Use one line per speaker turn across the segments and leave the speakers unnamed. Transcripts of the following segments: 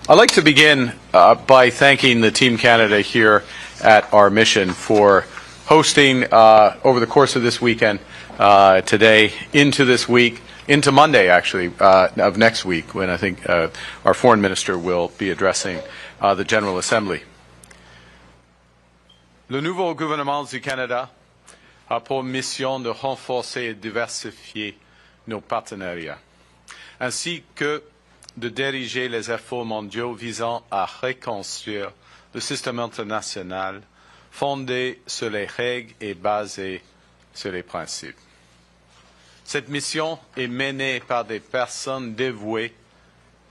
I'd like to begin by thanking the Team Canada here at our mission for hosting over the course of this weekend, today, into this week, into Monday actually, of next week, when I think our Foreign Minister will be addressing the General Assembly. Le nouveau gouvernement du Canada a pour mission de renforcer et diversifier nos partenariats, ainsi que de diriger les efforts mondiaux visant à reconstruire le système international fondé sur les règles et basé sur les principes. Cette mission est menée par des personnes dévouées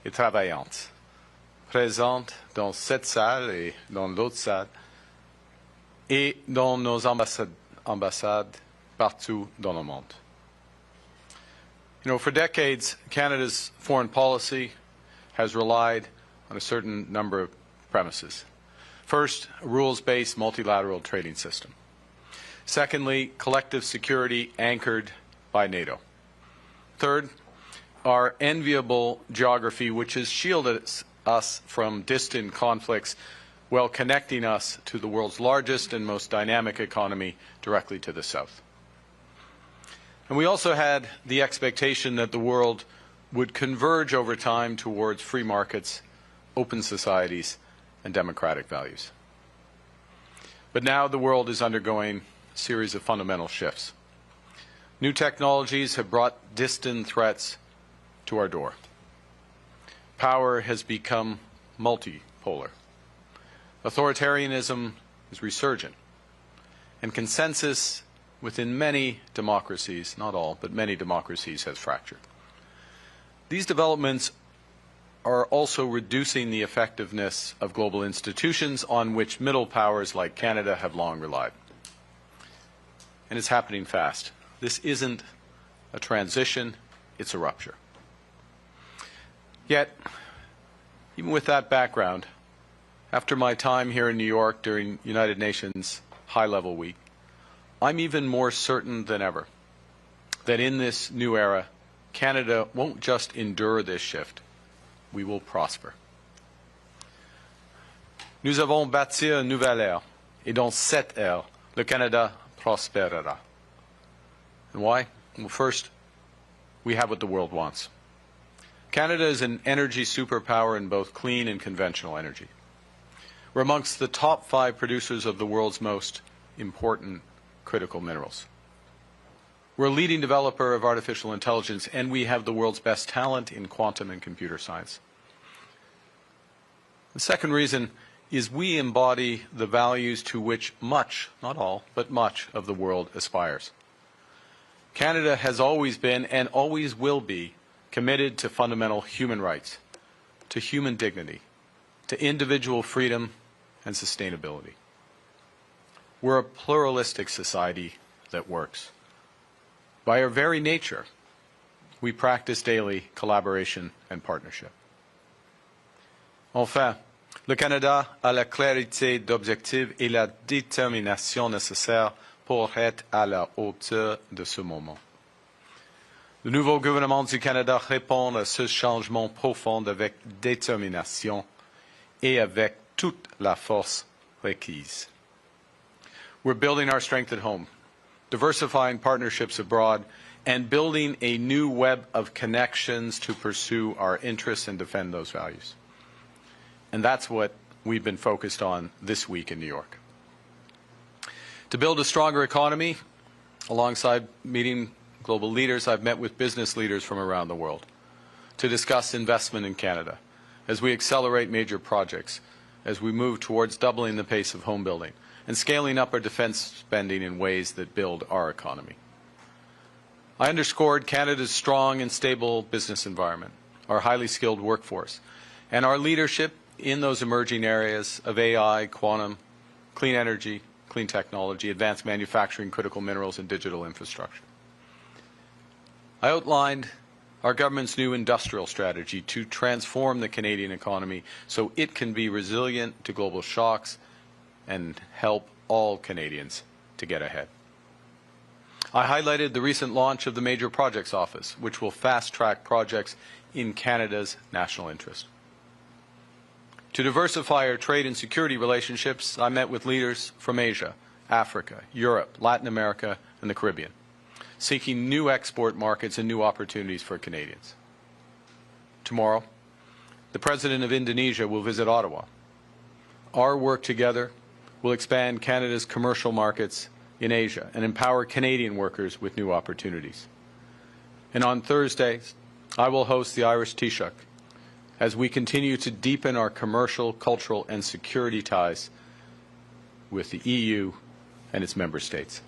et travaillantes, présentes dans cette salle et dans d'autres salles, et dans nos ambassades partout dans le monde. You know, for decades, Canada's foreign policy has relied on a certain number of premises. First, a rules-based multilateral trading system. Secondly, collective security anchored by NATO. Third, our enviable geography, which has shielded us from distant conflicts while connecting us to the world's largest and most dynamic economy directly to the south. And we also had the expectation that the world would converge over time towards free markets, open societies, and democratic values. But now the world is undergoing a series of fundamental shifts. New technologies have brought distant threats to our door. Power has become multipolar. Authoritarianism is resurgent, and consensus within many democracies, not all, but many democracies, has fractured. These developments are also reducing the effectiveness of global institutions on which middle powers like Canada have long relied. And it's happening fast. This isn't a transition, it's a rupture. Yet, even with that background, after my time here in New York during United Nations High-Level Week, I'm even more certain than ever that in this new era, Canada won't just endure this shift, we will prosper. Nous avons bâti une nouvelle ère, et dans cette ère, le Canada prospérera. And why? Well, first, we have what the world wants. Canada is an energy superpower in both clean and conventional energy. We're amongst the top 5 producers of the world's most important critical minerals. We're a leading developer of artificial intelligence, and we have the world's best talent in quantum and computer science. The second reason is we embody the values to which much, not all, but much of the world aspires. Canada has always been and always will be committed to fundamental human rights, to human dignity, to individual freedom and sustainability. We're a pluralistic society that works. By our very nature, we practice daily collaboration and partnership. Enfin, le Canada a la clarté d'objectifs et la détermination nécessaires pour être à la hauteur de ce moment. Le nouveau gouvernement du Canada répond à ce changement profond avec détermination et avec toute la force requise. We're building our strength at home, diversifying partnerships abroad, and building a new web of connections to pursue our interests and defend those values. And that's what we've been focused on this week in New York. To build a stronger economy, alongside meeting global leaders, I've met with business leaders from around the world to discuss investment in Canada as we accelerate major projects, as we move towards doubling the pace of home building, and scaling up our defense spending in ways that build our economy. I underscored Canada's strong and stable business environment, our highly skilled workforce, and our leadership in those emerging areas of AI, quantum, clean energy, clean technology, advanced manufacturing, critical minerals, and digital infrastructure. I outlined our government's new industrial strategy to transform the Canadian economy so it can be resilient to global shocks and help all Canadians to get ahead. I highlighted the recent launch of the Major Projects Office, which will fast-track projects in Canada's national interest. To diversify our trade and security relationships, I met with leaders from Asia, Africa, Europe, Latin America, and the Caribbean, seeking new export markets and new opportunities for Canadians. Tomorrow, the President of Indonesia will visit Ottawa. Our work together will expand Canada's commercial markets in Asia and empower Canadian workers with new opportunities. And on Thursdays, I will host the Irish Taoiseach as we continue to deepen our commercial, cultural, and security ties with the EU and its member states.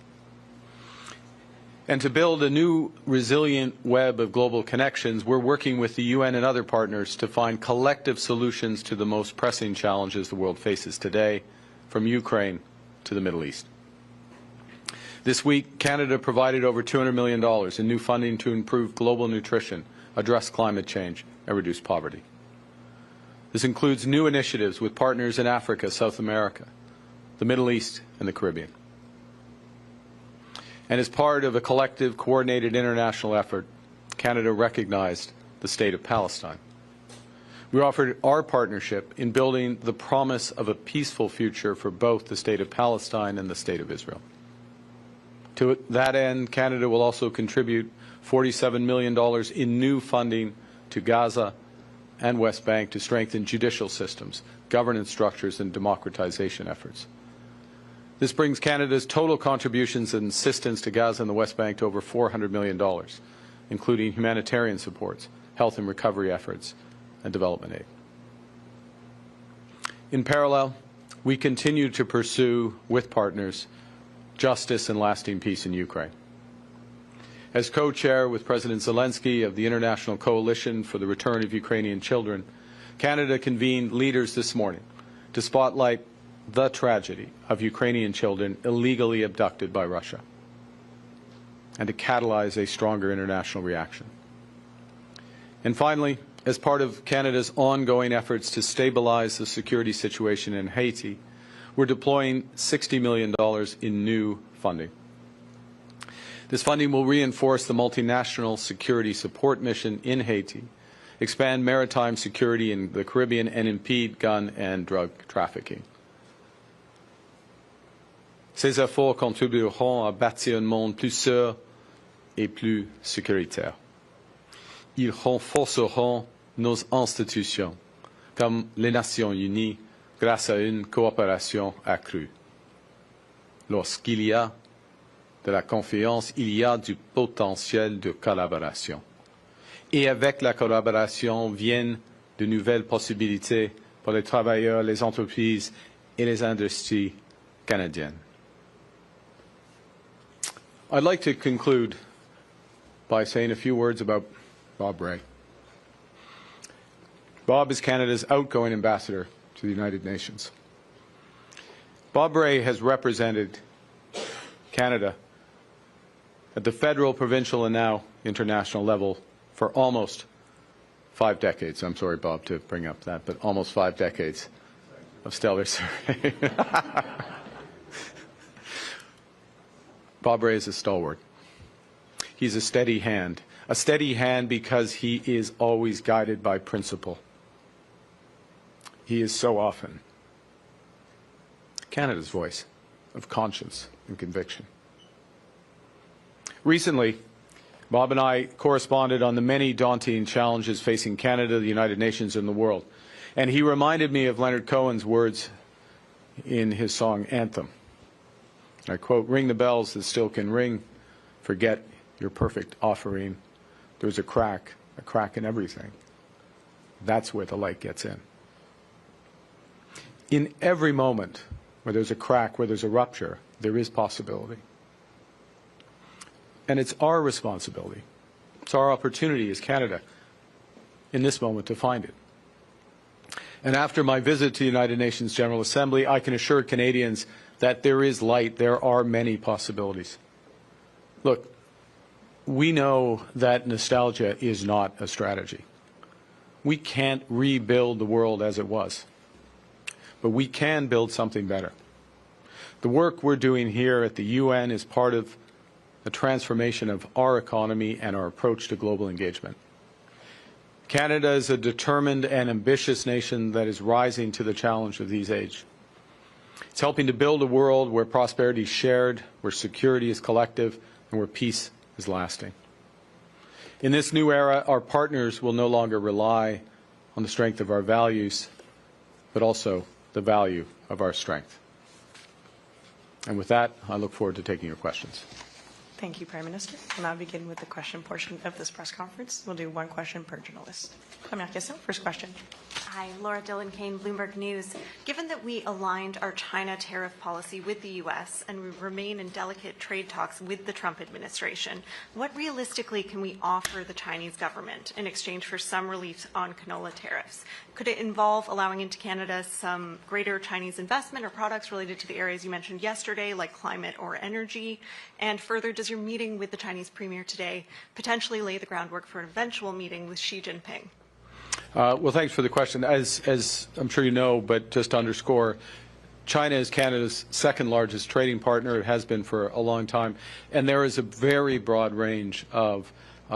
And to build a new resilient web of global connections, we're working with the UN and other partners to find collective solutions to the most pressing challenges the world faces today, from Ukraine to the Middle East. This week, Canada provided over $200 million in new funding to improve global nutrition, address climate change, and reduce poverty. This includes new initiatives with partners in Africa, South America, the Middle East, and the Caribbean. And as part of a collective, coordinated international effort, Canada recognized the State of Palestine. We offered our partnership in building the promise of a peaceful future for both the State of Palestine and the State of Israel. To that end, Canada will also contribute $47 million in new funding to Gaza and West Bank to strengthen judicial systems, governance structures, and democratization efforts. This brings Canada's total contributions and assistance to Gaza and the West Bank to over $400 million, including humanitarian supports, health and recovery efforts, and development aid. In parallel, we continue to pursue, with partners, justice and lasting peace in Ukraine. As co-chair with President Zelensky of the International Coalition for the Return of Ukrainian Children, Canada convened leaders this morning to spotlight the tragedy of Ukrainian children illegally abducted by Russia and to catalyze a stronger international reaction. And finally, as part of Canada's ongoing efforts to stabilize the security situation in Haiti, we're deploying $60 million in new funding. This funding will reinforce the multinational security support mission in Haiti, expand maritime security in the Caribbean, and impede gun and drug trafficking. Ces efforts contribueront à bâtir un monde plus sûr et plus sécuritaire. Ils renforceront nos institutions, comme les Nations Unies, grâce à une coopération accrue. Lorsqu'il y a de la confiance, il y a du potentiel de collaboration. Et avec la collaboration viennent de nouvelles possibilités pour les travailleurs, les entreprises et les industries canadiennes. I'd like to conclude by saying a few words about Bob Rae. Bob is Canada's outgoing ambassador to the United Nations. Bob Rae has represented Canada at the federal, provincial, and now international level for almost 5 decades. I'm sorry, Bob, to bring up that, but almost 5 decades of stellar service. Bob Rae is a stalwart. He's a steady hand because he is always guided by principle. He is so often Canada's voice of conscience and conviction. Recently, Bob and I corresponded on the many daunting challenges facing Canada, the United Nations, and the world. And he reminded me of Leonard Cohen's words in his song Anthem. I quote, "Ring the bells that still can ring, forget your perfect offering. There's a crack in everything. That's where the light gets in." In every moment where there's a crack, where there's a rupture, there is possibility. And it's our responsibility, it's our opportunity as Canada in this moment to find it. And after my visit to the United Nations General Assembly, I can assure Canadians that there is light, there are many possibilities. Look, we know that nostalgia is not a strategy. We can't rebuild the world as it was, but we can build something better. The work we're doing here at the UN is part of the transformation of our economy and our approach to global engagement. Canada is a determined and ambitious nation that is rising to the challenge of these age. It's helping to build a world where prosperity is shared, where security is collective, and where peace is lasting. In this new era, our partners will no longer rely on the strength of our values, but also the value of our strength. And with that, I look forward to taking your questions.
Thank you, Prime Minister. We'll now begin with the question portion of this press conference. We'll do one question per journalist. Première question, first question.
Hi, Laura Dillon Kane, Bloomberg News. Given that we aligned our China tariff policy with the U.S. and we remain in delicate trade talks with the Trump administration, what realistically can we offer the Chinese government in exchange for some relief on canola tariffs? Could it involve allowing into Canada some greater Chinese investment or products related to the areas you mentioned yesterday, like climate or energy? And further, does your meeting with the Chinese Premier today potentially lay the groundwork for an eventual meeting with Xi Jinping?
Well, thanks for the question. As I'm sure you know, but just to underscore, China is Canada's second largest trading partner. It has been for a long time. And there is a very broad range of